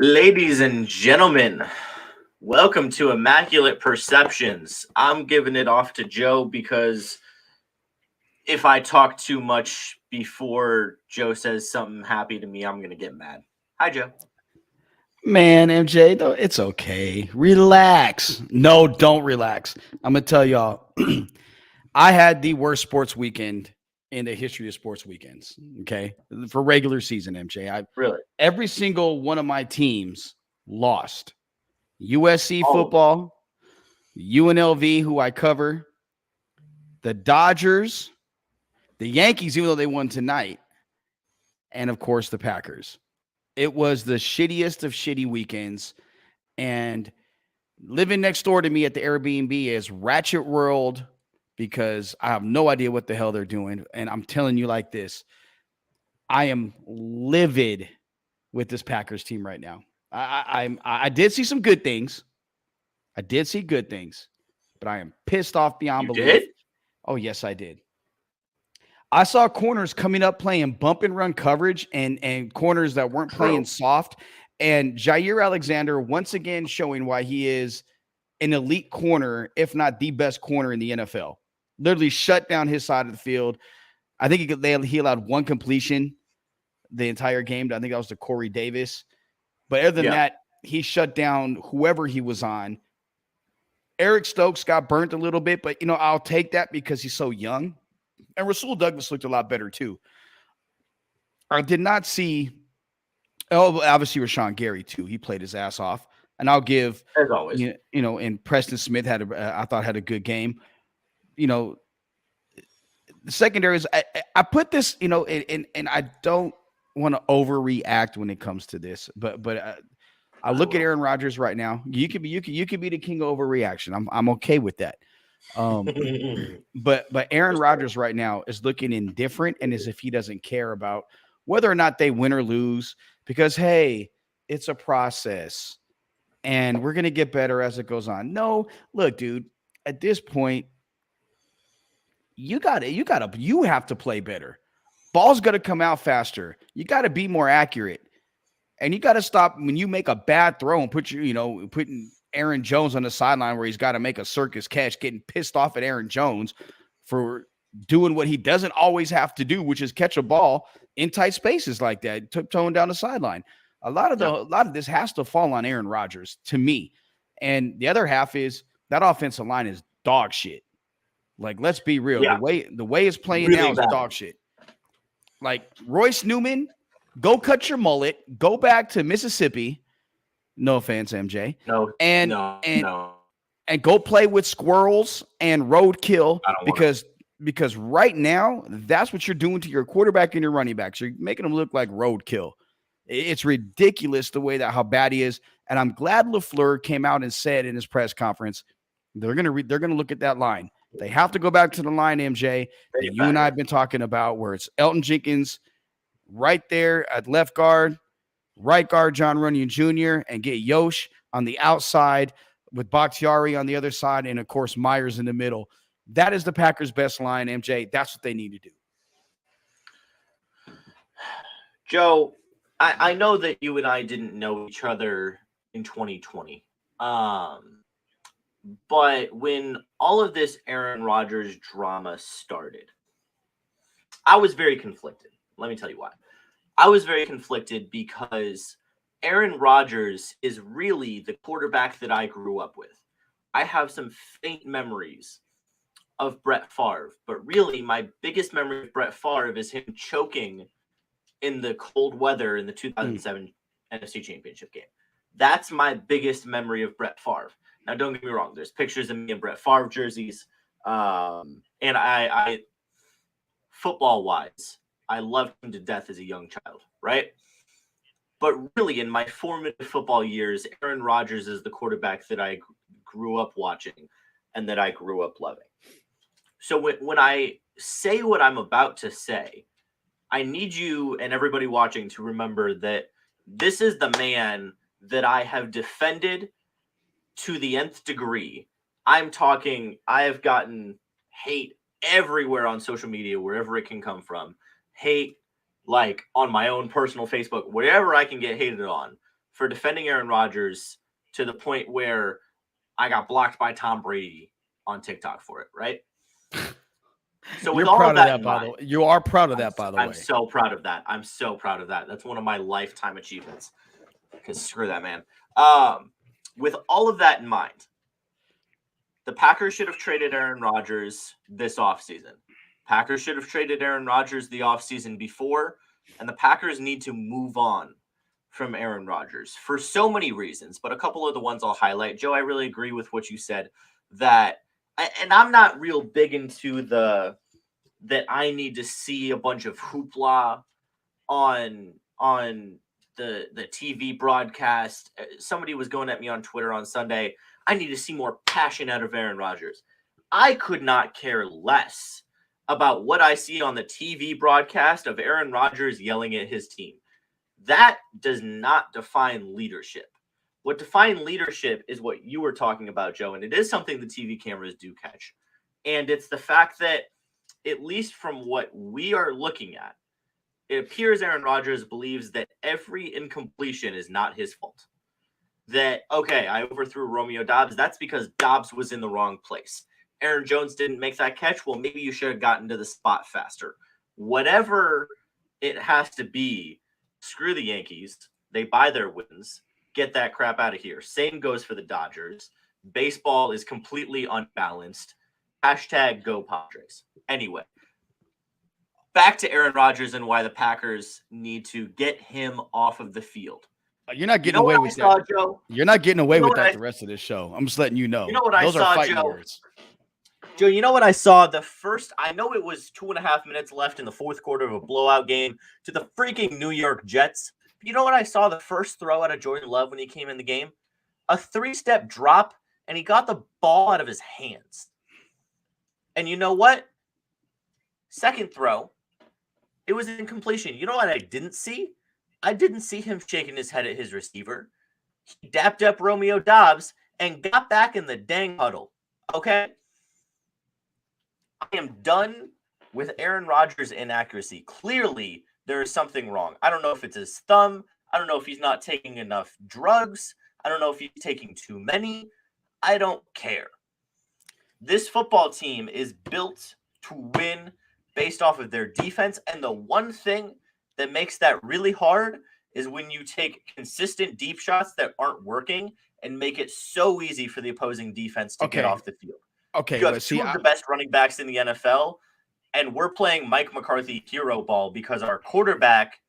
Ladies and gentlemen, welcome to Immaculate Perceptions. I'm giving it off to Joe because if I talk too much before Joe says something happy to me, I'm going to get mad. Hi, Joe. Man, MJ, it's okay. Relax. No, don't relax. I'm gonna tell y'all. I had the worst sports weekend in the history of sports weekends. Okay, for regular season, MJ, I Really? every single one of my teams lost. USC All of them. football, UNLV, who I cover, the Dodgers, the Yankees, even though they won tonight, and of course the Packers. It was the shittiest of shitty weekends, and living next door to me at the Airbnb is Ratchet World because I have no idea what the hell they're doing. And I'm telling you like this, I am livid with this Packers team right now. I did see some good things. I did see good things, but I am pissed off beyond You belief. did? Oh, yes, I did. I saw corners coming up playing bump and run coverage and corners that weren't playing True. soft. And Jair Alexander once again showing why he is an elite corner, if not the best corner in the NFL. Literally shut down his side of the field. I think he allowed one completion the entire game. I think that was to Corey Davis. But other than Yeah. that, he shut down whoever he was on. Eric Stokes got burnt a little bit, but I'll take that because he's so young. And Rasul Douglas looked a lot better too. I did not see. Oh, obviously Rashawn Gary too. He played his ass off, and I'll give As always. And Preston Smith I thought had a good game. The secondaries. I put this, and I don't want to overreact when it comes to this, but I look at Aaron Rodgers right now. You could be the king of overreaction. I'm okay with that. But Aaron Rodgers right now is looking indifferent and as if he doesn't care about whether or not they win or lose because hey, it's a process and we're gonna get better as it goes on. No, look, dude, at this point, you have to play better. Ball's gonna come out faster. You gotta be more accurate. And you gotta stop when you make a bad throw and putting Aaron Jones on the sideline where he's got to make a circus catch, getting pissed off at Aaron Jones for doing what he doesn't always have to do, which is catch a ball in tight spaces like that, tiptoeing down the sideline. A lot of this has to fall on Aaron Rodgers to me. And the other half is that offensive line is dog shit. Like, let's be real. Yeah. The way it's playing Really now is bad. dog shit. Like Royce Newman, go cut your mullet, go back to Mississippi. No offense, MJ. No. And No. and go play with squirrels and roadkill I don't want because right now that's what you're doing to your quarterback and your running backs. You're making them look like roadkill. It's ridiculous the way that how bad he is. And I'm glad LaFleur came out and said in his press conference they're gonna look at that line. They have to go back to the line, MJ, that you and I have been talking about, where it's Elton Jenkins right there at left guard, right guard John Runyon Jr., and get Yosh on the outside with Bakhtiari on the other side, and of course Myers in the middle. That is the Packers' best line, MJ. That's what they need to do. Joe, I know that you and I didn't know each other in 2020. But when all of this Aaron Rodgers drama started, I was very conflicted. Let me tell you why. I was very conflicted because Aaron Rodgers is really the quarterback that I grew up with. I have some faint memories of Brett Favre, but really my biggest memory of Brett Favre is him choking in the cold weather in the 2007 NFC Championship game. That's my biggest memory of Brett Favre. Now, don't get me wrong. There's pictures of me in Brett Favre jerseys. And I football-wise, I loved him to death as a young child, right? But really, in my formative football years, Aaron Rodgers is the quarterback that I grew up watching and that I grew up loving. So when I say what I'm about to say, I need you and everybody watching to remember that this is the man that I have defended to the nth degree. I'm talking, I have gotten hate everywhere on social media, wherever it can come from. Hate, like on my own personal Facebook, wherever I can get hated on for defending Aaron Rodgers to the point where I got blocked by Tom Brady on TikTok for it, right? So with You're all proud of of that that, in by the mind, way. You are proud of that, by the I'm way. so proud of that. I'm so proud of that. That's one of my lifetime achievements. Because screw that, man. With all of that in mind, the Packers should have traded Aaron Rodgers this offseason. Packers should have traded Aaron Rodgers the offseason before, and the Packers need to move on from Aaron Rodgers for so many reasons, but a couple of the ones I'll highlight. Joe, I really agree with what you said that, and I'm not real big into that I need to see a bunch of hoopla on the TV broadcast. Somebody was going at me on Twitter on Sunday. I need to see more passion out of Aaron Rodgers. I could not care less about what I see on the TV broadcast of Aaron Rodgers yelling at his team. That does not define leadership. What defines leadership is what you were talking about, Joe, and it is something the TV cameras do catch. And it's the fact that, at least from what we are looking at, it appears Aaron Rodgers believes that every incompletion is not his fault. That, okay, I overthrew Romeo Doubs. That's because Doubs was in the wrong place. Aaron Jones didn't make that catch. Well, maybe you should have gotten to the spot faster. Whatever it has to be, screw the Yankees. They buy their wins. Get that crap out of here. Same goes for the Dodgers. Baseball is completely unbalanced. Hashtag go Padres. Anyway, back to Aaron Rodgers and why the Packers need to get him off of the field. You're not getting away with that. Joe? You're not getting away with that the rest of this show. I'm just letting you know. You know what Those I saw, are fighting Joe? words. Joe, you know what I saw? I know it was 2.5 minutes left in the fourth quarter of a blowout game to the freaking New York Jets. You know what I saw the first throw out of Jordan Love when he came in the game? A 3-step drop, and he got the ball out of his hands. And you know what? Second throw, it was an incompletion. You know what I didn't see? I didn't see him shaking his head at his receiver. He dapped up Romeo Doubs and got back in the dang huddle. Okay? I am done with Aaron Rodgers' inaccuracy. Clearly, there is something wrong. I don't know if it's his thumb. I don't know if he's not taking enough drugs. I don't know if he's taking too many. I don't care. This football team is built to win based off of their defense. And the one thing that makes that really hard is when you take consistent deep shots that aren't working and make it so easy for the opposing defense to get off the field. Okay, you have two of the best running backs in the NFL, and we're playing Mike McCarthy hero ball because our quarterback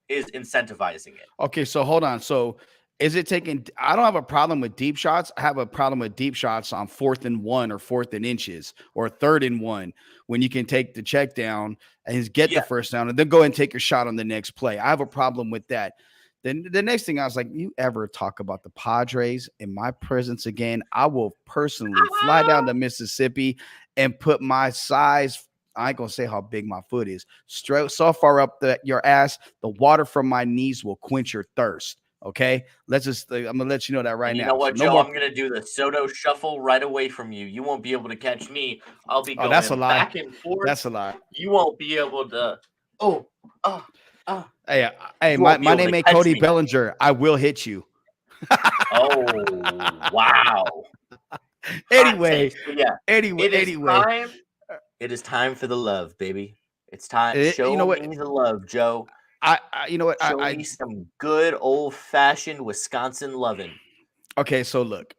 is incentivizing it. Okay, so hold on. So is it taking – I don't have a problem with deep shots. I have a problem with deep shots on 4th and 1 or 4th and inches or 3rd and 1 when you can take the check down and get the first down and then go and take your shot on the next play. I have a problem with that. Then the next thing I was like, you ever talk about the Padres in my presence again, I will personally fly down to Mississippi and put my size – I ain't going to say how big my foot is. Straight so far up your ass, the water from my knees will quench your thirst. Okay, I'm gonna let you know that right now. You know what, Joe? I'm gonna do the Soto shuffle right away from you. You won't be able to catch me. I'll be going back and forth. That's a lie. You won't be able to. Hey, my name ain't Cody Bellinger. I will hit you. Oh, wow. Anyway, it is time for the love, baby. It's time. Show me the love, Joe. You know what? Show me some good old-fashioned Wisconsin loving. Okay, so look,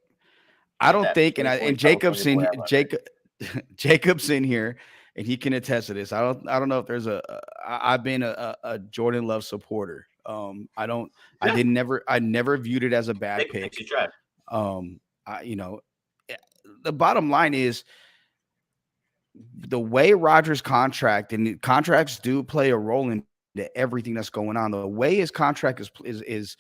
I don't think, and Jacob's in here, and he can attest to this. I don't know if there's I've been a Jordan Love supporter. I never viewed it as a bad pick. The bottom line is the way Rodgers' contract, and contracts do play a role in everything that's going on. The way his contract is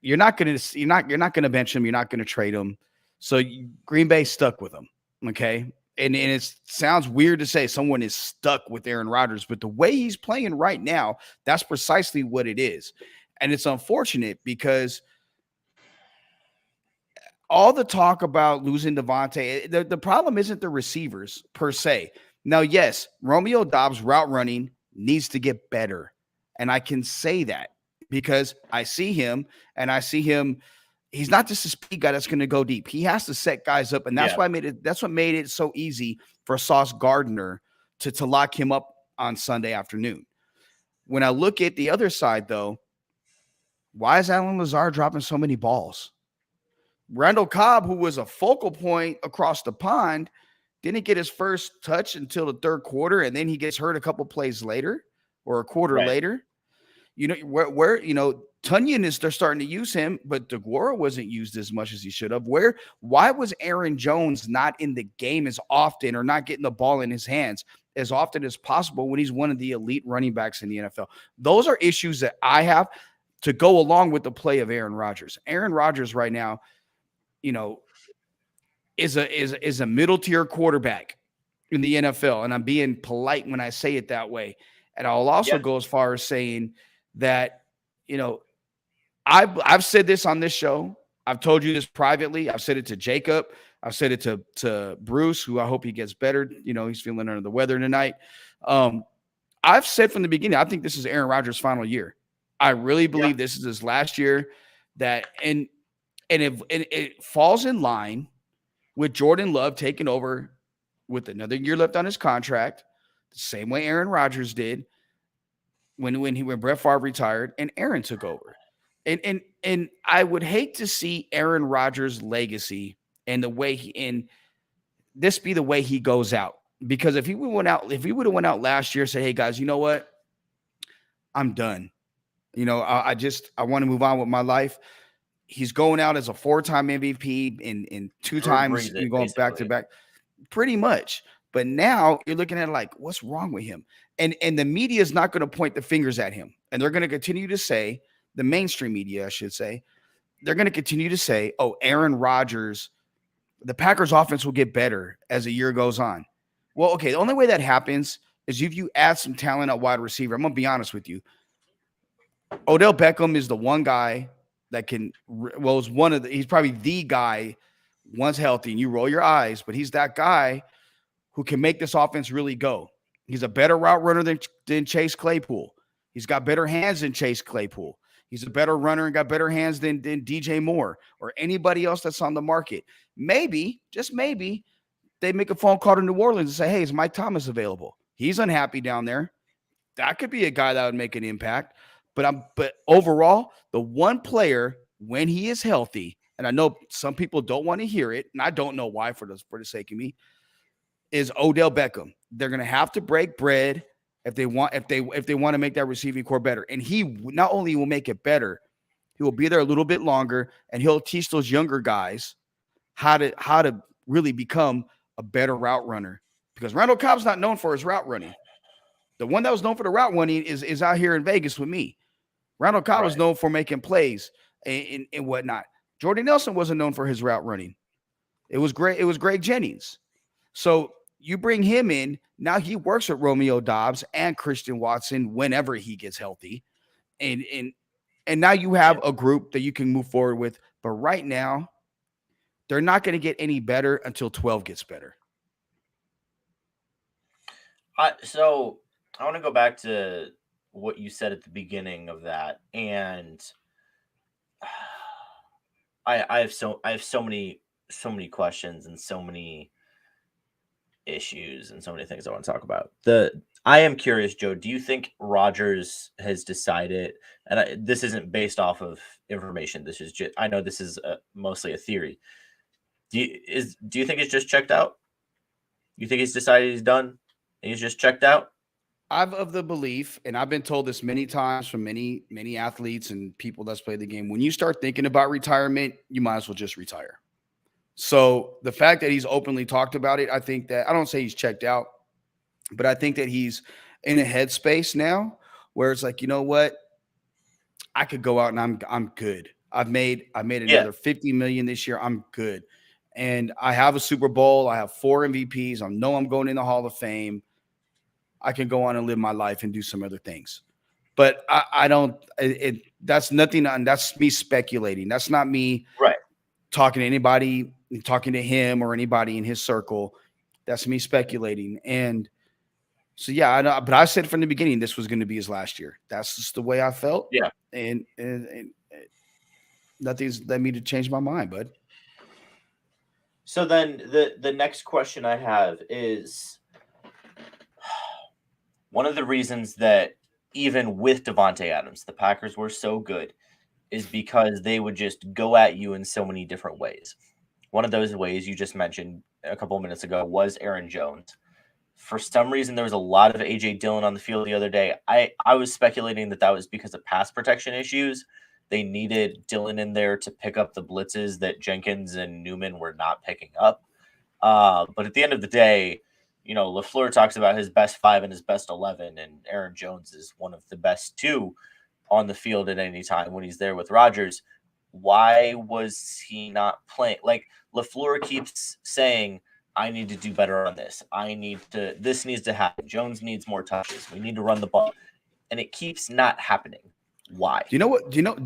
you're not going to bench him. You're not going to trade him. So Green Bay stuck with him. Okay. And it sounds weird to say someone is stuck with Aaron Rodgers, but the way he's playing right now, that's precisely what it is. And it's unfortunate because all the talk about losing Devontae, the problem isn't the receivers per se. Now, yes, Romeo Doubs route running needs to get better. And I can say that because I see him and I see him. He's not just a speed guy that's going to go deep. He has to set guys up, and that's why I made it. That's what made it so easy for Sauce Gardner to lock him up on Sunday afternoon. When I look at the other side, though, why is Allen Lazard dropping so many balls? Randall Cobb, who was a focal point across the pond, didn't get his first touch until the third quarter, and then he gets hurt a couple plays later or a quarter later. You know, where Tunyon they're starting to use him, but DeGuara wasn't used as much as he should have. Why was Aaron Jones not in the game as often or not getting the ball in his hands as often as possible when he's one of the elite running backs in the NFL? Those are issues that I have to go along with the play of Aaron Rodgers. Aaron Rodgers right now, is a middle tier quarterback in the NFL. And I'm being polite when I say it that way. And I'll also go as far as saying that, I've said this on this show. I've told you this privately. I've said it to Jacob. I've said it to Bruce, who I hope he gets better. He's feeling under the weather tonight. I've said from the beginning, I think this is Aaron Rodgers' final year. I really believe this is his last year. And it falls in line with Jordan Love taking over with another year left on his contract, the same way Aaron Rodgers did when Brett Favre retired and Aaron took over. And I would hate to see Aaron Rodgers' legacy and the way this be the way he goes out. Because if he would have went out last year and said, hey guys, you know what? I'm done. I want to move on with my life. He's going out as a 4-time MVP in 2 times going back to back, pretty much. But now you're looking at like, what's wrong with him? And the media is not going to point the fingers at him. And they're going to continue to say, the mainstream media, I should say, they're going to continue to say, oh, Aaron Rodgers, the Packers offense will get better as the year goes on. Well, okay, the only way that happens is if you add some talent at wide receiver. I'm going to be honest with you. Odell Beckham is the one guy that he's probably the guy once healthy, and you roll your eyes, but he's that guy who can make this offense really go. He's a better route runner than Chase Claypool. He's got better hands than Chase Claypool. He's a better runner and got better hands than DJ Moore or anybody else that's on the market. Maybe, just maybe, they make a phone call to New Orleans and say, hey, is Mike Thomas available? He's unhappy down there. That could be a guy that would make an impact. But overall, the one player, when he is healthy, and I know some people don't want to hear it, and I don't know why for the sake of me, is Odell Beckham. They're going to have to break bread if they want to make that receiving core better. And he not only will make it better, he will be there a little bit longer, and he'll teach those younger guys how to really become a better route runner. Because Randall Cobb's not known for his route running. The one that was known for the route running is out here in Vegas with me. Randall Cobb was known for making plays and whatnot. Jordy Nelson wasn't known for his route running. It was Greg Jennings. So you bring him in. Now he works with Romeo Doubs and Christian Watson whenever he gets healthy. And now you have a group that you can move forward with. But right now, they're not going to get any better until 12 gets better. So I want to go back to what you said at the beginning of that. And I have so many questions and so many issues and so many things I want to talk about. I am curious, Joe, do you think Rodgers has decided, and this isn't based off of information, this is just, I know this is mostly a theory. Do you think it's just checked out? You think he's decided he's done and he's just checked out? I'm of the belief, and I've been told this many times from many, many athletes and people that's played the game, when you start thinking about retirement, you might as well just retire. So the fact that he's openly talked about it, I think that, I don't say he's checked out, but I think that he's in a headspace now where it's like, you know what? I could go out and I'm good. I've made another $50 million this year. I'm good. And I have a Super Bowl. I have 4 MVPs. I know I'm going in the Hall of Fame. I can go on and live my life and do some other things. But I don't, that's nothing. That's me speculating. That's not me talking to anybody, talking to him or anybody in his circle. That's me speculating. And So yeah, I know, but I said from the beginning this was going to be his last year. That's just the way I felt. Yeah. And nothing's led me to change my mind, bud. So then the next question I have is one of the reasons that even with Devontae Adams, the Packers were so good is because they would just go at you in so many different ways. One of those ways you just mentioned a couple of minutes ago was Aaron Jones. For some reason, there was a lot of A.J. Dillon on the field the other day. I was speculating that was because of pass protection issues. They needed Dillon in there to pick up the blitzes that Jenkins and Newman were not picking up. But at the end of the day, LaFleur talks about his best 5 and his best 11, and Aaron Jones is one of the best 2 on the field at any time when he's there with Rodgers. Why was he not playing? Like, LaFleur keeps saying, I need to do better on this. This needs to happen. Jones needs more touches. We need to run the ball. And it keeps not happening. Why? Do you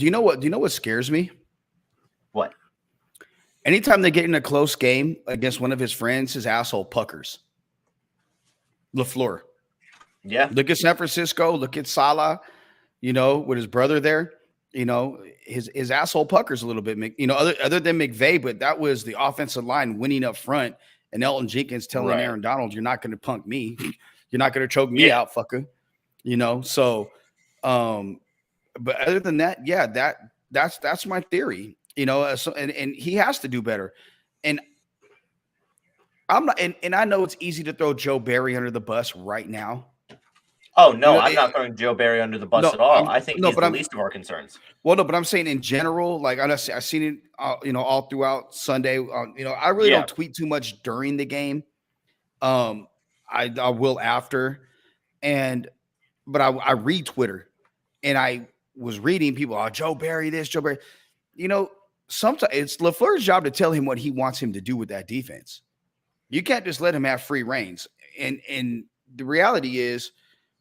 know what scares me? What? Anytime they get in a close game against one of his friends, his asshole puckers. LaFleur. Yeah. Look at San Francisco. Look at Salah, with his brother there. His asshole puckers a little bit, other than McVay, but that was the offensive line winning up front. And Elton Jenkins telling Aaron Donald, you're not going to punk me. You're not going to choke me out, fucker. So, but other than that, yeah, that's my theory, and he has to do better. And I'm not, and I know it's easy to throw Joe Barry under the bus right now. Oh, no, I'm not throwing Joe Barry under the bus at all. I think he's the least of our concerns. Well, no, but I'm saying in general, like I've seen it, all throughout Sunday. I really don't tweet too much during the game. I will after, but I read Twitter, and I was reading people, Joe Barry this, Joe Barry. Sometimes it's LaFleur's job to tell him what he wants him to do with that defense. You can't just let him have free reins. And the reality is,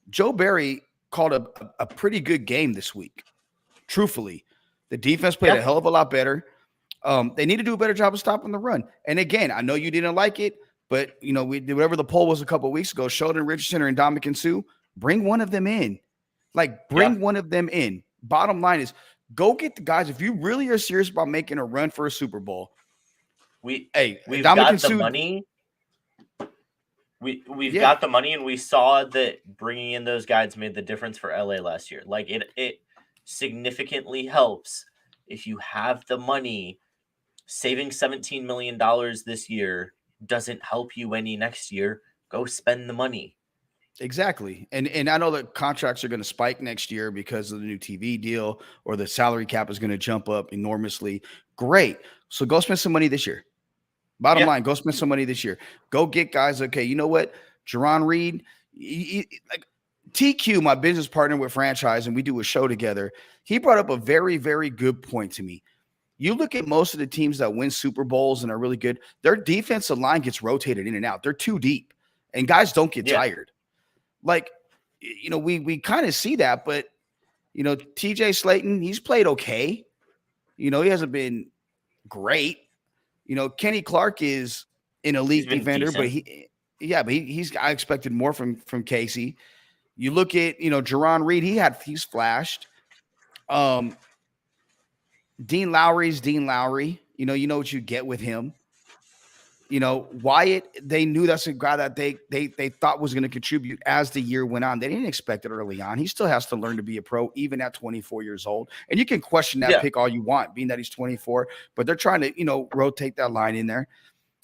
Joe Barry called a pretty good game this week. Truthfully, the defense played a hell of a lot better. They need to do a better job of stopping the run. And again, I know you didn't like it, but we did whatever the poll was a couple of weeks ago. Sheldon Richardson or Ndamukong Suh, bring one of them in. Bring one of them in. Bottom line is, go get the guys. If you really are serious about making a run for a Super Bowl, we've got the money. We've got the money, and we saw that bringing in those guys made the difference for LA last year. Like, it significantly helps if you have the money. Saving $17 million this year doesn't help you any next year. Go spend the money. Exactly. And I know that contracts are going to spike next year because of the new TV deal, or the salary cap is going to jump up enormously. Great. So go spend some money this year. Bottom line, go spend some money this year. Go get guys. Okay, you know what? Jerron Reed, TQ, my business partner with franchise, and we do a show together. He brought up a very, very good point to me. You look at most of the teams that win Super Bowls and are really good, their defensive line gets rotated in and out. They're too deep, and guys don't get tired. We kind of see that, but TJ Slayton, he's played okay. He hasn't been great. Kenny Clark is an elite defender, decent. But he's I expected more from Casey. You look at Jerron Reed, he's flashed. Dean Lowry's Dean Lowry. You know what you get with him. Wyatt, they knew that's a guy that they thought was going to contribute as the year went on. They didn't expect it early on. He still has to learn to be a pro, even at 24 years old. And you can question that pick all you want, being that he's 24, but they're trying to, rotate that line in there.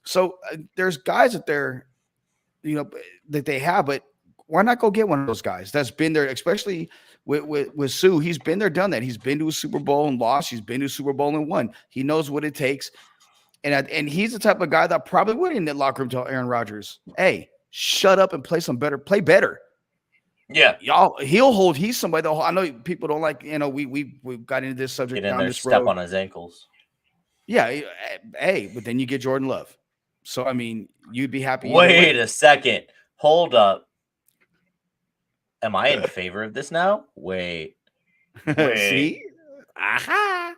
So there's guys that that they have, but why not go get one of those guys that's been there, especially with Suh. He's been there, done that. He's been to a Super Bowl and lost. He's been to a Super Bowl and won. He knows what it takes. And he's the type of guy that probably would in that locker room tell Aaron Rodgers, hey, shut up and play better. Yeah. He's somebody that I know people don't like, we've got into this subject down this road. Step on his ankles. Yeah. Hey, but then you get Jordan Love. So, I mean, you'd be happy. Wait a second. Hold up. Am I in favor of this now? Wait. See? Aha.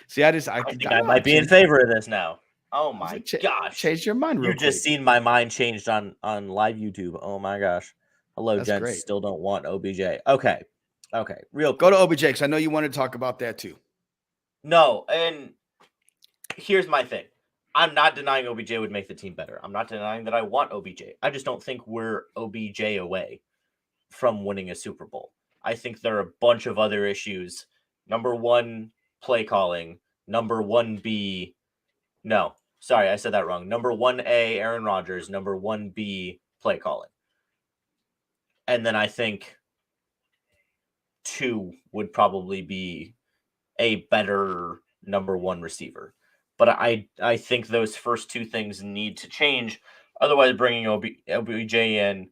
See, I think I might be in favor of this now. Oh my gosh. Change your mind real You just quick. seen my mind changed on live YouTube. Oh my gosh. Hello, That's gents. great. Still don't want OBJ. Okay. Real Go quick. to OBJ because I know you want to talk about that too. No, and here's my thing. I'm not denying OBJ would make the team better. I'm not denying that I want OBJ. I just don't think we're OBJ away from winning a Super Bowl. I think there are a bunch of other issues. Number one, play calling. Number 1B, no, sorry, I said that wrong. Number 1A, Aaron Rodgers. Number 1B, play calling. And then I think 2 would probably be a better number 1 receiver. But I think those first 2 things need to change. Otherwise, bringing OBJ in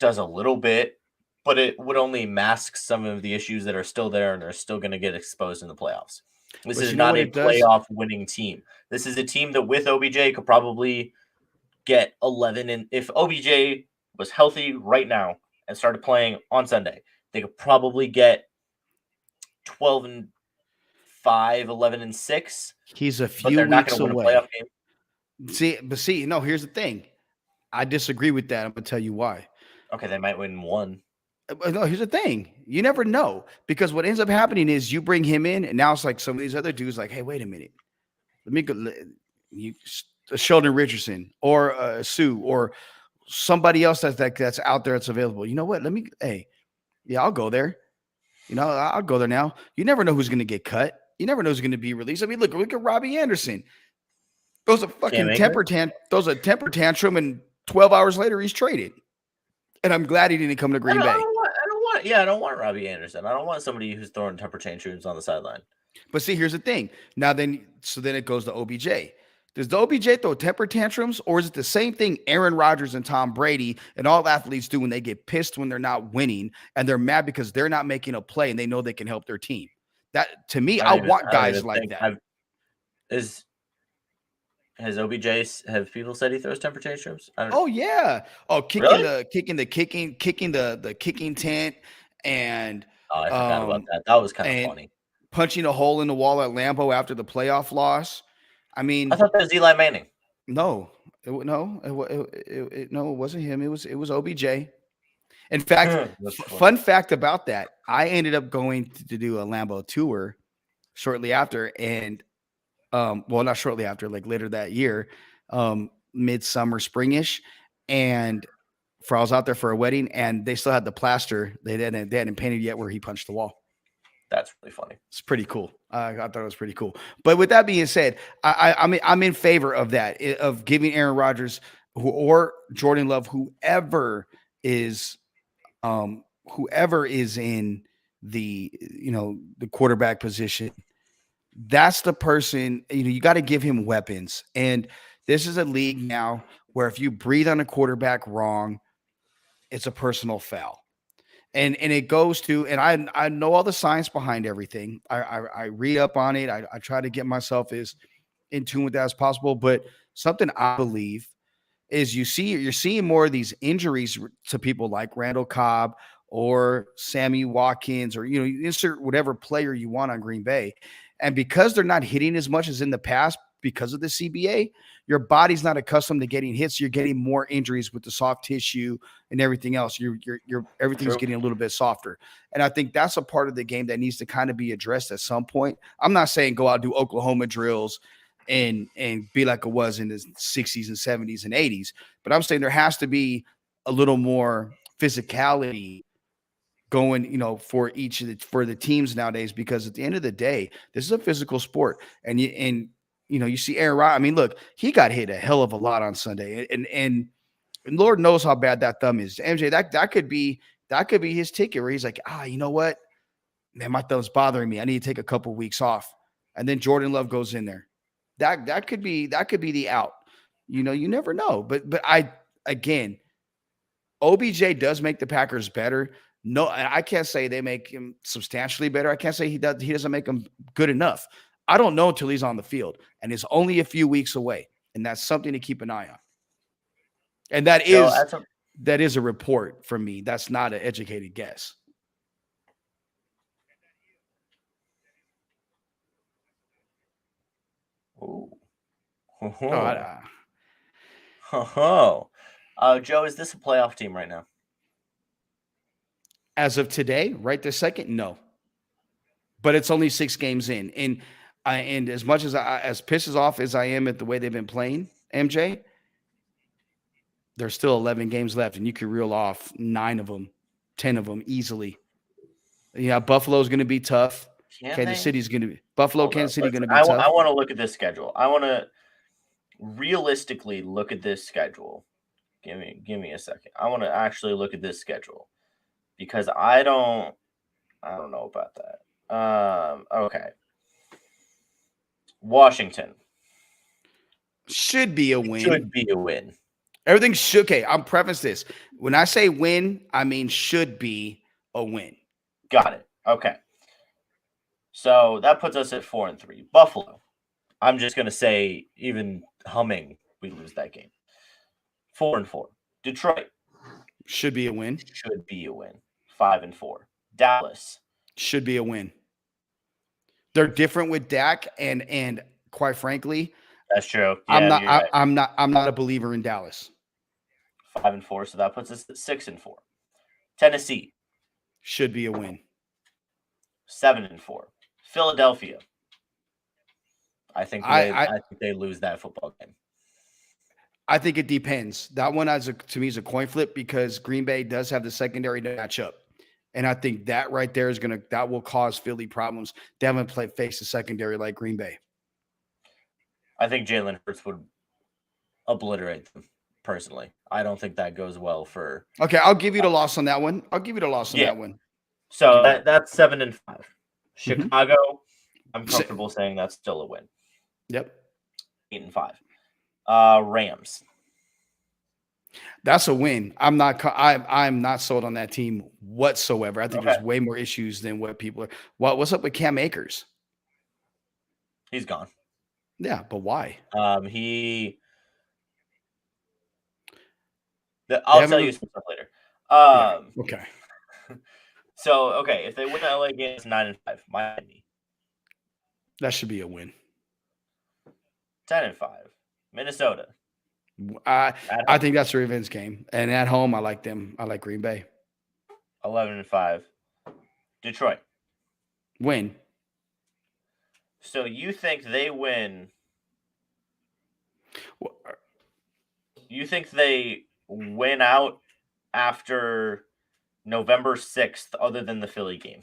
does a little bit, but it would only mask some of the issues that are still there and are still going to get exposed in the playoffs. This But is you know not what a it does? playoff winning team. This is a team that with OBJ could probably get 11. And if OBJ was healthy right now and started playing on Sunday, they could probably get 12 and 5, 11 and 6, He's a but few they're not going weeks to win a playoff away. game. See, no, here's the thing. I disagree with that. I'm gonna tell you why. Okay, they might win 1. But no, here's the thing. You never know because what ends up happening is you bring him in, and now it's like some of these other dudes like, hey, wait a minute, let me go. You Sheldon Richardson or Sue or somebody else that's out there that's available. You know what? Hey, yeah, I'll go there. I'll go there now. You never know who's going to get cut. You never know who's going to be released. I mean, look at Robbie Anderson. Throws a Cam fucking Akers? throws a temper tantrum, and 12 hours later he's traded. And I'm glad he didn't come to Green Bay. I don't want Robbie Anderson. I don't want somebody who's throwing temper tantrums on the sideline. But see, here's the thing. Now then it goes to OBJ. Does the OBJ throw temper tantrums, or is it the same thing Aaron Rodgers and Tom Brady and all athletes do when they get pissed when they're not winning and they're mad because they're not making a play and they know they can help their team? That to me, I want guys like that. Has OBJ have people said he throws temper tantrums? Oh yeah. Oh, kicking the kicking tent and I forgot about that. That was kind of funny. Punching a hole in the wall at Lambeau after the playoff loss. I mean, I thought that was Eli Manning. No, it wasn't him. It was OBJ. In fact, fun fact about that, I ended up going to do a Lambeau tour shortly after, and not shortly after, like later that year, midsummer, springish, and I was out there for a wedding, and they still had the plaster. They hadn't painted yet where he punched the wall. That's really funny. It's pretty cool. I thought it was pretty cool. But with that being said, I'm in favor of that, of giving Aaron Rodgers or Jordan Love, whoever is in the quarterback position. That's the person, you got to give him weapons. And this is a league now where if you breathe on a quarterback wrong, it's a personal foul. And it goes to, and I know all the science behind everything. I read up on it. I try to get myself as in tune with that as possible. But something I believe is you're seeing more of these injuries to people like Randall Cobb or Sammy Watkins, or you insert whatever player you want on Green Bay. And because they're not hitting as much as in the past because of the CBA, your body's not accustomed to getting hits. You're getting more injuries with the soft tissue and everything else. Everything's getting a little bit softer. And I think that's a part of the game that needs to kind of be addressed at some point. I'm not saying go out and do Oklahoma drills and be like it was in the 60s and 70s and 80s, but I'm saying there has to be a little more physicality going, for the teams nowadays, because at the end of the day, this is a physical sport. And you see Aaron Rodgers. I mean, look, he got hit a hell of a lot on Sunday, and Lord knows how bad that thumb is. MJ, that could be his ticket where he's like, you know what, man, my thumb's bothering me. I need to take a couple weeks off. And then Jordan Love goes in there. That could be the out. You never know. But again, OBJ does make the Packers better. No, I can't say they make him substantially better. I can't say he doesn't make them good enough. I don't know until he's on the field, and it's only a few weeks away, and that's something to keep an eye on. And that is a report from me. That's not an educated guess. Ooh. Oh, Joe, is this a playoff team right now? as of today, right this second, no. But it's only 6 games in, and as much as pisses off as I am at the way they've been playing, MJ, there's still 11 games left, and you can reel off 9 of them, 10 of them easily. Yeah, Buffalo's going to be tough. Kansas City's going to be Buffalo. Kansas City going to be tough. I want to look at this schedule. I want to realistically look at this schedule. Give me a second. I want to actually look at this schedule because I don't know about that. Okay. Washington should be a win. Should be a win. Everything should. Okay, I'm preface this. When I say win, I mean should be a win. Got it. Okay. So that puts us at 4-3. Buffalo. I'm just gonna say, even humming, we lose that game. 4-4. Detroit should be a win. Should be a win. 5-4. Dallas should be a win. They're different with Dak, and quite frankly, that's true. Yeah, I'm not a believer in Dallas. 5-4, so that puts us at 6-4. Tennessee should be a win. 7-4. Philadelphia. I think they lose that football game. I think it depends. That one, to me, is a coin flip because Green Bay does have the secondary to match up. And I think that right there that will cause Philly problems. They haven't faced a secondary like Green Bay. I think Jalen Hurts would obliterate them, personally. I don't think that goes well for. Okay, I'll give you the loss on that one. That one. So that's 7-5. Chicago, I'm comfortable saying that's still a win. Yep. 8-5. Rams. That's a win. I'm not sold on that team whatsoever. I think there's way more issues than what people are. What's up with Cam Akers? He's gone. Yeah, but why? I'll tell you some stuff later. Okay. So if they win the LA game, it's 9-5. Miami. That should be a win. 10-5. Minnesota. I think that's a revenge game. And at home, I like them. I like Green Bay. 11-5. Detroit. Win. So you think they win? You think they win out after November 6th, other than the Philly game?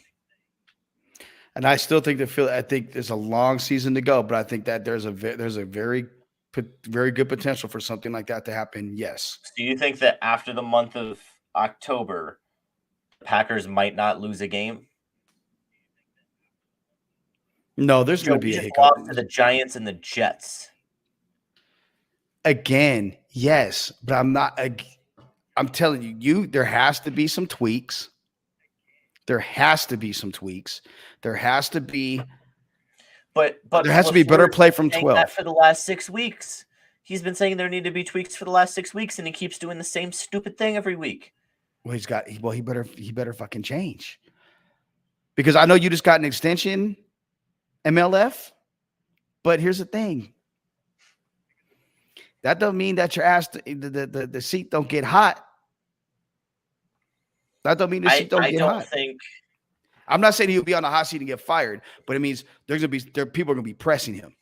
And I still think I think there's a long season to go, but I think that there's a very good potential for something like that to happen. Yes. Do you think that after the month of October, the Packers might not lose a game? No, there's going to be a hiccup. Lost to the Giants and the Jets. Again, yes, but I'm not. I'm telling you, there has to be some tweaks. There has to be. But there has to be better play from 12. That for the last 6 weeks, he's been saying there need to be tweaks for the last 6 weeks, and he keeps doing the same stupid thing every week. Well, he better fucking change. Because I know you just got an extension, MLF, but here's the thing. That doesn't mean that your ass, the seat don't get hot. That don't mean the seat don't get hot. I'm not saying he'll be on the hot seat and get fired, but it means people are gonna be pressing him.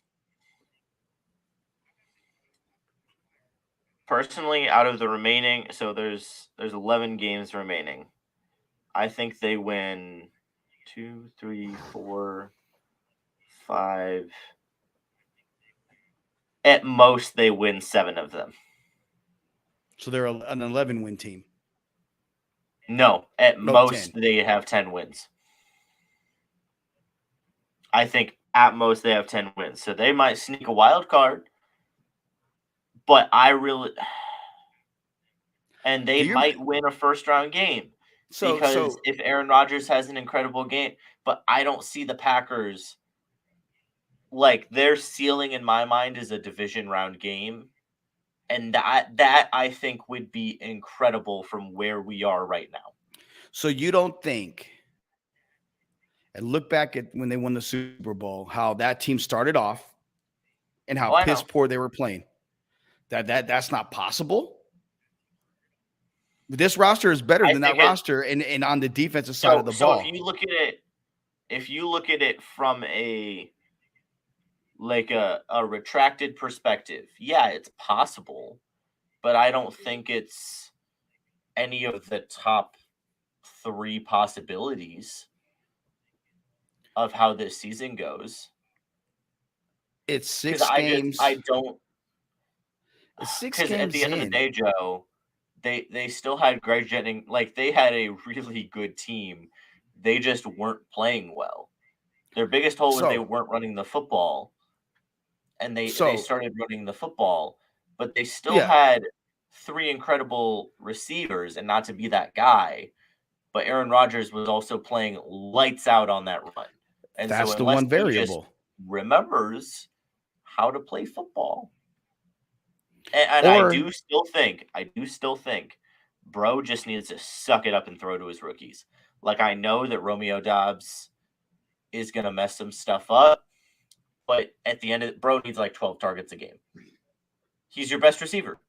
Personally, out of the remaining, so there's 11 games remaining. I think they win 2, 3, 4, 5. At most, they win 7 of them. So they're an 11-win team. No, at most 10. They have 10 wins. I think at most they have 10 wins. So they might sneak a wild card. But and they might win a first-round game. Because if Aaron Rodgers has an incredible game, but I don't see the Packers, like, their ceiling in my mind is a division round game. And that I think would be incredible from where we are right now. So you don't think, and look back at when they won the Super Bowl, how that team started off and how I piss know. poor they were playing. That's not possible. This roster is better I than that think it. roster, and on the defensive side of the So ball. if you look at it from a retracted perspective, yeah, it's possible, but I don't think it's any of the top 3 possibilities of how this season goes. It's 6 Because games. I don't. It's 6 Because at games the end of the in. day, Joe, they still had Greg Jennings. Like, they had a really good team. They just weren't playing well. Their biggest hole was they So weren't running the football, and they so started running the football, but they still yeah, had 3 incredible receivers, and not to be that guy, but Aaron Rodgers was also playing lights out on that run. And so that's the unless one he just variable. remembers how to play football, and I Or do still think Bro just needs to suck it up and throw to his rookies. Like, I know that Romeo Dobbs is going to mess some stuff up, but at the end of it, Bro needs like 12 targets a game. He's your best receiver.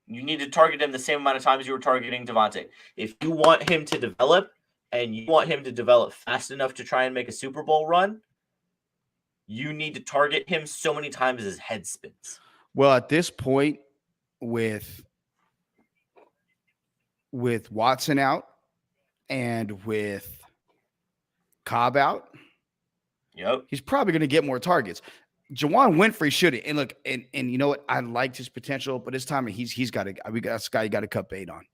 You need to target him the same amount of times you were targeting Devontae. If you want him to develop, and you want him to develop fast enough to try and make a Super Bowl run, you need to target him so many times as his head spins. well, at this point, with Watson out and with Cobb out, Yep. he's probably going to get more targets. Juwan Winfrey shouldn't. And look, and you know what? I liked his potential, but this time he's got to. We got this guy you got to cut bait on.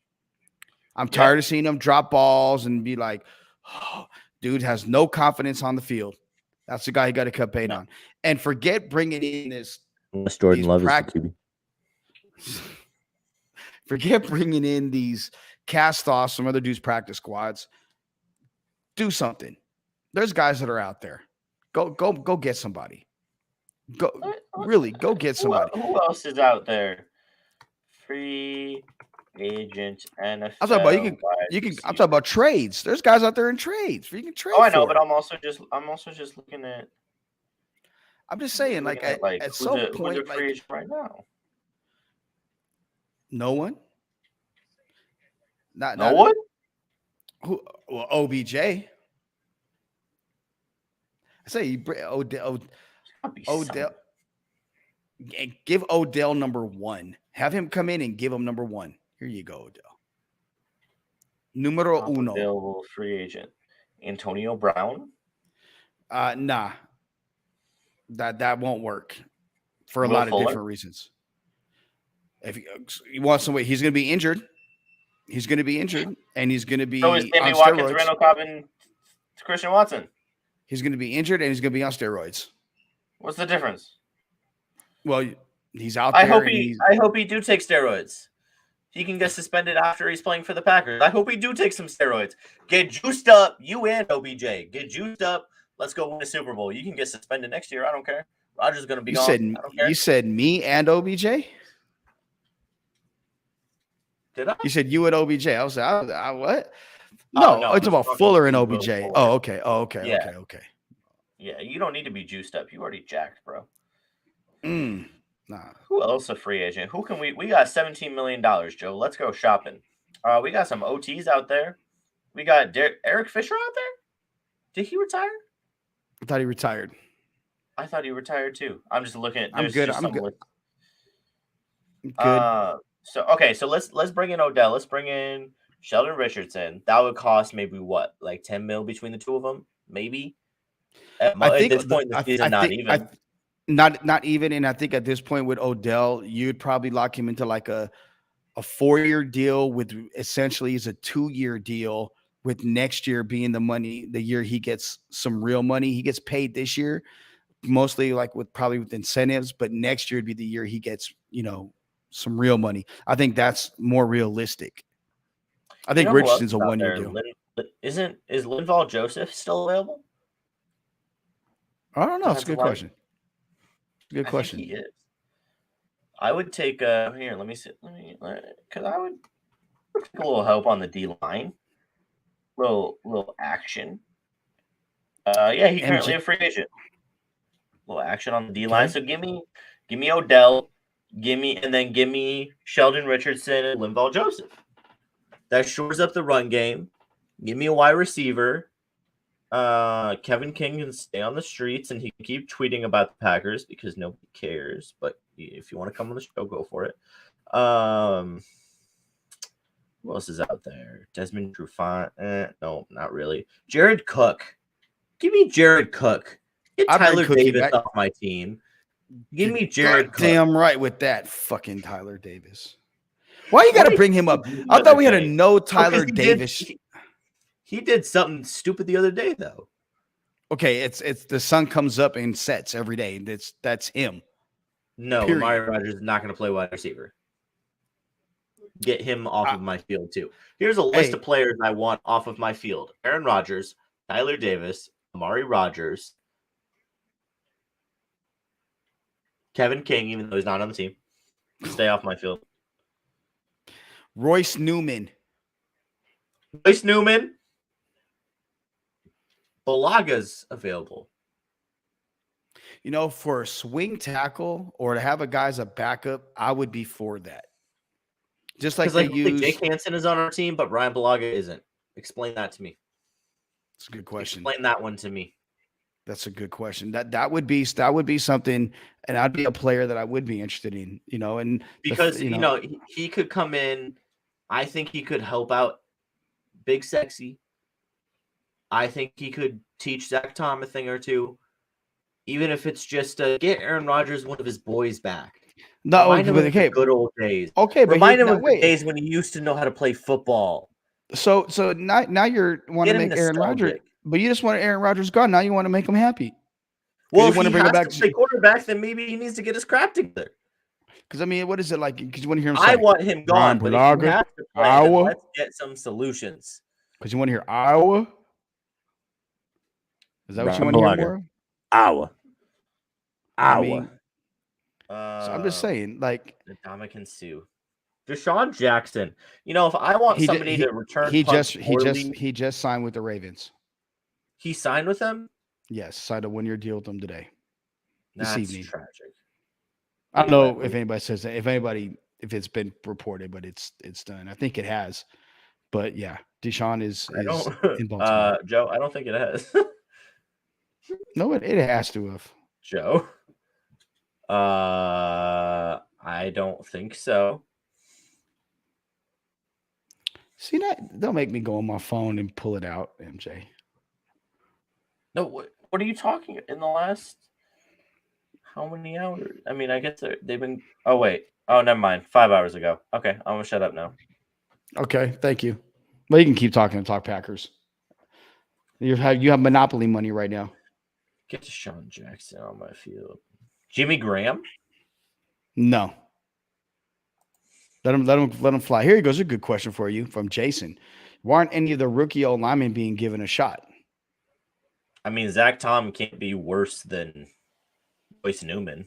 I'm tired of seeing him drop balls and be like, oh, dude has no confidence on the field. That's the guy you got to cut bait on. And forget bringing in this. Unless Jordan Love is the QB. Forget bringing in these cast-offs from other dudes' practice squads. Do something. There's guys that are out there. Go get somebody. Go get somebody. Who else is out there? Free agent NFL. I'm talking about I'm talking about trades. There's guys out there in trades. You can trade. Oh, I know, for. but I'm also just looking at. I'm just saying, like at some point, who's a free agent right now? No one. No one. Who? Well, OBJ. I say Odell. Give Odell number 1. Have him come in and give him number 1. Here you go, Odell. Numero uno. Available free agent. Antonio Brown. Nah. That won't work for a lot of different reasons. If you want somebody, he's going to be injured. He's going to be injured, and he's going to be so is Sammy Watkins, Randall Cobb, and Christian Watson. He's going to be injured, and he's going to be on steroids. What's the difference? Well, he's out there. I hope he do take steroids. He can get suspended after he's playing for the Packers. I hope he do take some steroids. Get juiced up, you and OBJ. Get juiced up. Let's go win a Super Bowl. You can get suspended next year. I don't care. Rodgers going to be gone. You said me and OBJ? Did I? You said you and OBJ. I was like, what? No, it's about Fuller and OBJ. Oh, okay. Okay. Yeah, you don't need to be juiced up. You already jacked, bro. Nah. Who else a free agent? Who can we got $17 million, Joe. Let's go shopping. We got some OTs out there. We got Eric Fisher out there. Did he retire? I thought he retired. I thought he retired too. I'm just looking at. I'm good. Good. So let's bring in Odell. Let's bring in Sheldon Richardson. That would cost maybe what, like $10 million between the two of them, maybe. At this point in the season, not even. Not even. And I think at this point with Odell, you'd probably lock him into like a 4-year deal with essentially is a 2-year deal, with next year being the year he gets some real money. He gets paid this year, mostly like with incentives, but next year would be the year he gets, some real money. I think that's more realistic. I think Richardson's a 1-year deal. Is Linval Joseph still available? I don't know. It's a good question. Good question. He is. I would take here. Let me see. Because I would take a little help on the D line. Little action. Yeah, he currently a free agent. little action on the D line. So give me Odell, give me Sheldon Richardson and Linval Joseph. That shores up the run game. Give me a wide receiver. Kevin King can stay on the streets and he can keep tweeting about the Packers because nobody cares. But if you want to come on the show, go for it. Who else is out there? Desmond Trufant? No, not really. Jared Cook. Give me Jared Cook. Get Tyler Davis off my team. Give me Jared Cook. Damn right with that fucking Tyler Davis. Why you got to bring him up? I thought we had a no Tyler Davis. He did something stupid the other day, though. Okay, it's the sun comes up and sets every day. That's him. No, Mario Rodgers is not going to play wide receiver. Get him off of my field, too. Here's a list of players I want off of my field. Aaron Rodgers, Tyler Davis, Amari Rodgers, Kevin King, even though he's not on the team. Stay off my field. Royce Newman. Balaga's available. You know, for a swing tackle or to have a guy as a backup, I would be for that. Just like they use. Jake Hansen is on our team, but Ryan Balaga isn't. Explain that to me. That's a good question. Explain that one to me. That's a good question. That would be something, and I'd be a player that I would be interested in. You know, and because he could come in. I think he could help out Big Sexy. I think he could teach Zach Tom a thing or two, even if it's just get Aaron Rodgers one of his boys back. No, but okay, good old days. Okay, but remind him of the days when he used to know how to play football. So now you're want to make Aaron Rodgers, but you just want Aaron Rodgers gone. Now you want to make him happy. Well, if he has to play quarterback, then maybe he needs to get his crap together. Because I mean, what is it like? Because you want to hear him say, I want him gone, but if you have to play, then let's get some solutions. Because you want to hear Iowa. Is that what you want to hear? Iowa. I mean, so I'm just saying, like Ndamukong Suh, Deshaun Jackson. You know, if I want somebody to return, he just signed with the Ravens. He signed with them. Yes, signed a 1-year deal with them today. That's tragic. I don't know if anybody says that. If it's been reported, but it's done. I think it has. But yeah, Deshaun is in Baltimore. Joe, I don't think it has. No, it has to have. Joe. I don't think so. See that? Don't make me go on my phone and pull it out, MJ. No, what are you talking in the last how many hours? I mean, I guess they've been. Oh wait. Oh, never mind. 5 hours ago. Okay, I'm gonna shut up now. Okay, thank you. Well, you can keep talking and talk Packers. You have monopoly money right now. Get Deshaun Jackson on my field. Jimmy Graham? No. Let him fly. Here he goes. A good question for you from Jason. Why aren't any of the rookie old linemen being given a shot? I mean, Zach Tom can't be worse than Royce Newman.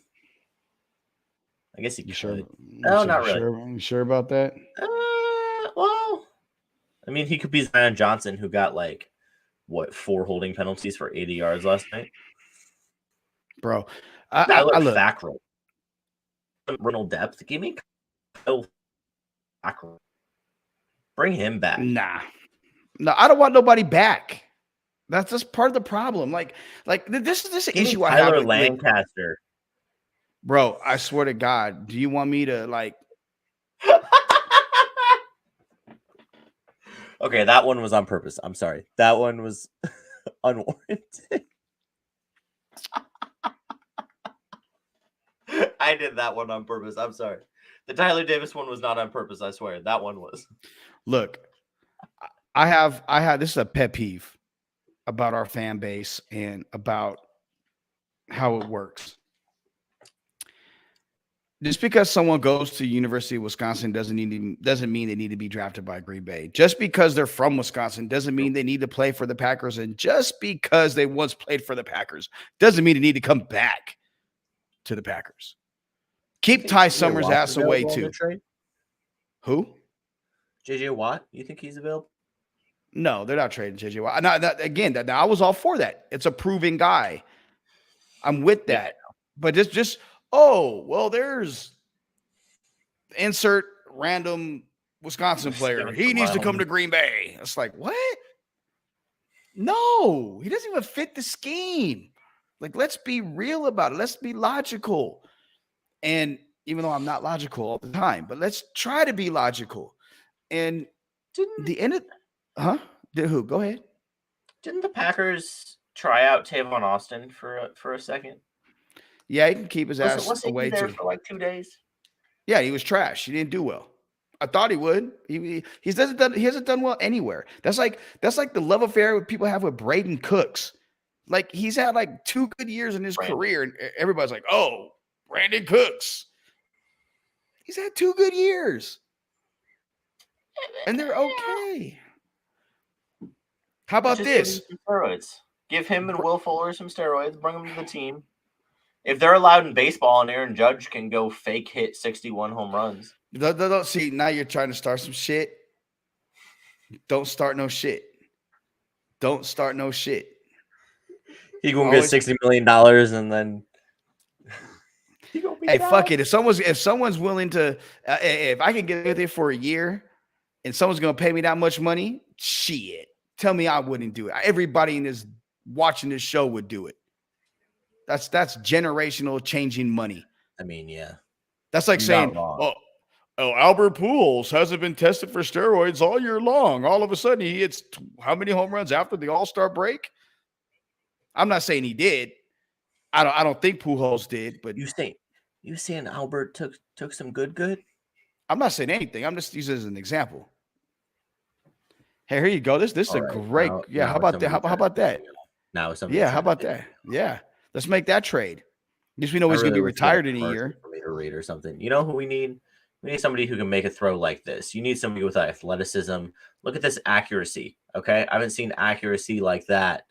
I guess he could. Sure? Not really. You sure about that? Well, I mean, he could be Zion Johnson, who got 4 holding penalties for 80 yards last night. Bro, I look Fackrell. Renal depth. Give me Kyle Fackrell. Bring him back. Nah, I don't want nobody back. That's just part of the problem. Like this is an issue I have. Tyler Lancaster. Bro, I swear to God, do you want me to Okay, that one was on purpose. I'm sorry. That one was unwarranted. I did that one on purpose. I'm sorry. The Tyler Davis one was not on purpose, I swear. That one was. Look, I have this is a pet peeve about our fan base and about how it works. Just because someone goes to University of Wisconsin doesn't mean they need to be drafted by Green Bay. Just because they're from Wisconsin doesn't mean they need to play for the Packers. And just because they once played for the Packers doesn't mean they need to come back to the Packers. Keep Ty Summers' ass away too. Who? JJ Watt? You think he's available? No, they're not trading JJ Watt. I was all for that. It's a proven guy. I'm with Yeah. that. But just oh, well, there's insert random Wisconsin Just player. giving He some needs to come random- to Green Bay. It's like, what? No, he doesn't even fit the scheme. Like, let's be real about it. Let's be logical. And even though I'm not logical all the time, but let's try to be logical. And Didn't the end of, Did who? Go ahead. didn't the Packers try out Tavon Austin for a second? Yeah, he can keep his ass Wasn't he away there too. for like 2 days? Yeah, he was trash. He didn't do well. I thought he would. He hasn't done well anywhere. That's like the love affair people have with Braden Cooks. Like, he's had like 2 good years in his Brandon. career, and everybody's like, "Oh, Brandon Cooks." He's had 2 good years, and they're okay. How about Just give this? him some steroids. Give him and Will Fuller some steroids. Bring them to the team. If they're allowed in baseball, and Aaron Judge can go fake hit 61 home runs. Don't see, now you're trying to start some shit. Don't start no shit. Don't start no shit. He gonna Always- get $60 million and then Hey, fuck it. If someone's willing to, if I can get with it for a year, and someone's gonna pay me that much money, shit. Tell me I wouldn't do it. Everybody in this watching this show would do it. That's generational changing money. I mean, yeah. That's like Not saying, wrong. oh, Albert Pujols hasn't been tested for steroids all year long. All of a sudden, he hits how many home runs after the All-Star break? I'm not saying he did. I don't think Pujols did, but You saying Albert took some good? I'm not saying anything. I'm just using it as an example. Hey, here you go. This is All a right, great. now- Yeah, now how about somebody that? How trying about to that? dig me. Now somebody Yeah, how trying to about dig that? me. Yeah, let's make that trade. At least we know I he's going to really be wish we had retired in a commercial year. for me to read or something. You know who we need? We need somebody who can make a throw like this. You need somebody with athleticism. Look at this accuracy. Okay, I haven't seen accuracy like that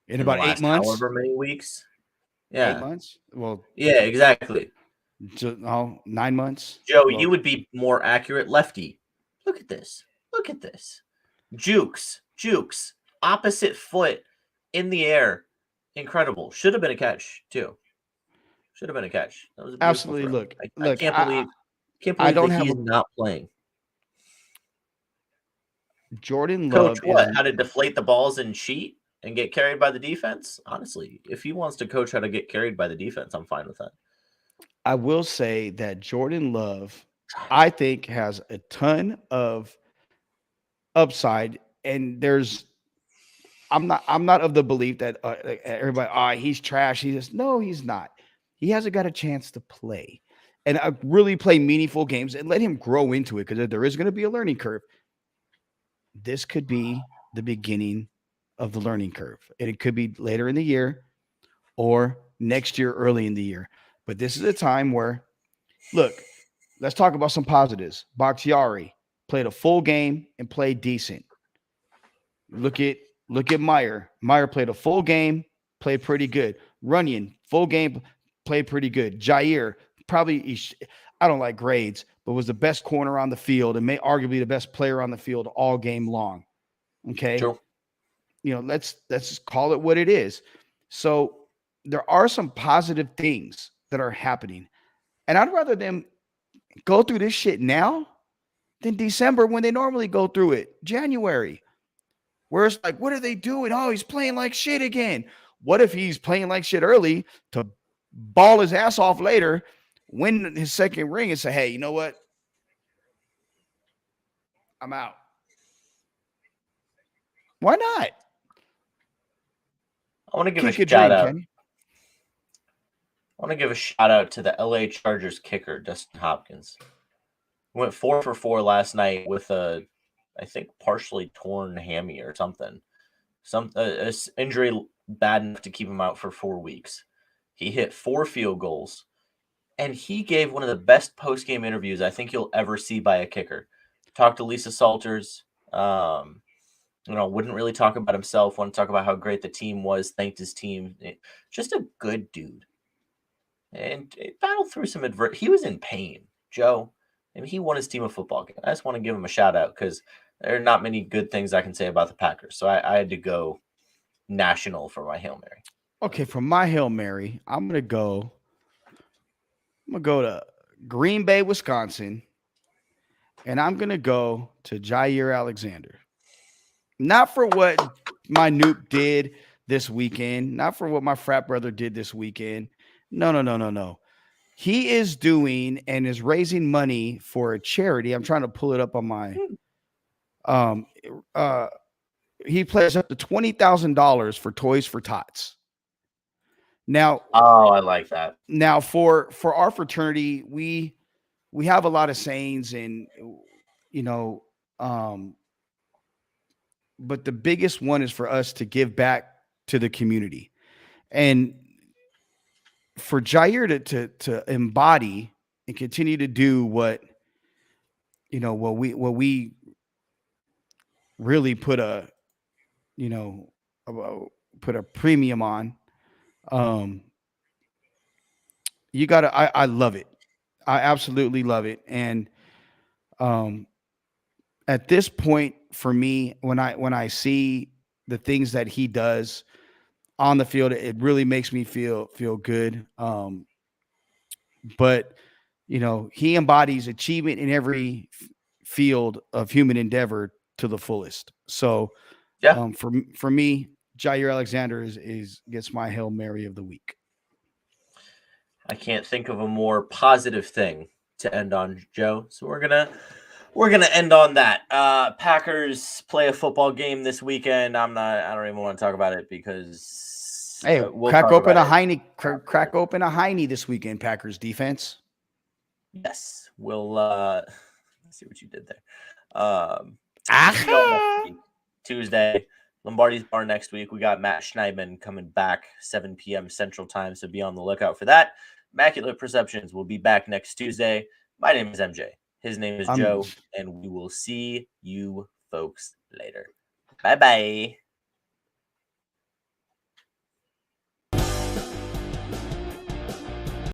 In the about 8 last months. however many weeks. 8 Yeah, months. Well, yeah, exactly. 9 months. Joe, Well, you would be more accurate lefty. Look at this. Look at this. Jukes. Opposite foot in the air. Incredible. Should have been a catch, too. Should have been a catch. That was a beautiful Absolutely. throw. Look, I can't believe, I don't that have he's a- not playing. Jordan Love Coach, what? is How to deflate the balls and cheat and get carried by the defense? Honestly, if he wants to coach how to get carried by the defense, I'm fine with that. I will say that Jordan Love, I think, has a ton of upside, and I'm not of the belief that everybody, he's trash. No, he's not. He hasn't got a chance to play and really play meaningful games and let him grow into it, because there is going to be a learning curve. This could be the beginning of the learning curve, and it could be later in the year or next year, early in the year. But this is a time where, look, let's talk about some positives. Bakhtiari played a full game and played decent. Look at Meyer. Meyer played a full game, played pretty good. Runyon, full game, played pretty good. Jair, probably, I don't like grades, but was the best corner on the field and may arguably the best player on the field all game long. Okay. True. Let's just call it what it is. So there are some positive things that are happening. And I'd rather them go through this shit now than December, when they normally go through it. January. Where it's like, what are they doing? Oh, he's playing like shit again. What if he's playing like shit early to ball his ass off later, win his second ring, and say, hey, you know what? I'm out. Why not? I want to give Kick a your shout dream, out. Kenny. I want to give a shout out to the LA Chargers kicker, Dustin Hopkins. Went 4 for 4 last night with a, I think, partially torn hammy or something. A injury bad enough to keep him out for 4 weeks. He hit 4 field goals, and he gave one of the best post-game interviews I think you'll ever see by a kicker. Talked to Lisa Salters. Wouldn't really talk about himself. Want to talk about how great the team was. Thanked his team. Just a good dude. And battled through some he was in pain, Joe. And he won his team a football game. I just want to give him a shout out, because there are not many good things I can say about the Packers. So I had to go national for my Hail Mary. Okay, for my Hail Mary, I'm gonna go to Green Bay, Wisconsin, and I'm gonna go to Jair Alexander. Not for what my nuke did this weekend, not for what my frat brother did this weekend. No. He is doing and is raising money for a charity. I'm trying to pull it up on my he plays up to $20,000 for Toys for Tots. Now, Oh, I like that. Now for our fraternity, we have a lot of sayings and you know, but the biggest one is for us to give back to the community. And for Jair to embody and continue to do what we really put a put a premium on. You gotta I love it. I absolutely love it. And at this point for me, when I see the things that he does on the field, it really makes me feel good. But he embodies achievement in every field of human endeavor to the fullest. So Yeah. For me, Jair Alexander is gets my Hail Mary of the week. I can't think of a more positive thing to end on, Joe. So we're gonna end on that. Packers play a football game this weekend. I don't even want to talk about it because we'll crack open a Heine this weekend, Packers defense. Yes, we'll let's see what you did there. Tuesday, Lombardi's Bar next week. We got Matt Schneidman coming back 7 p.m. Central Time, so be on the lookout for that. Immaculate Perceptions will be back next Tuesday. My name is MJ. His name is Joe, and we will see you folks later. Bye-bye.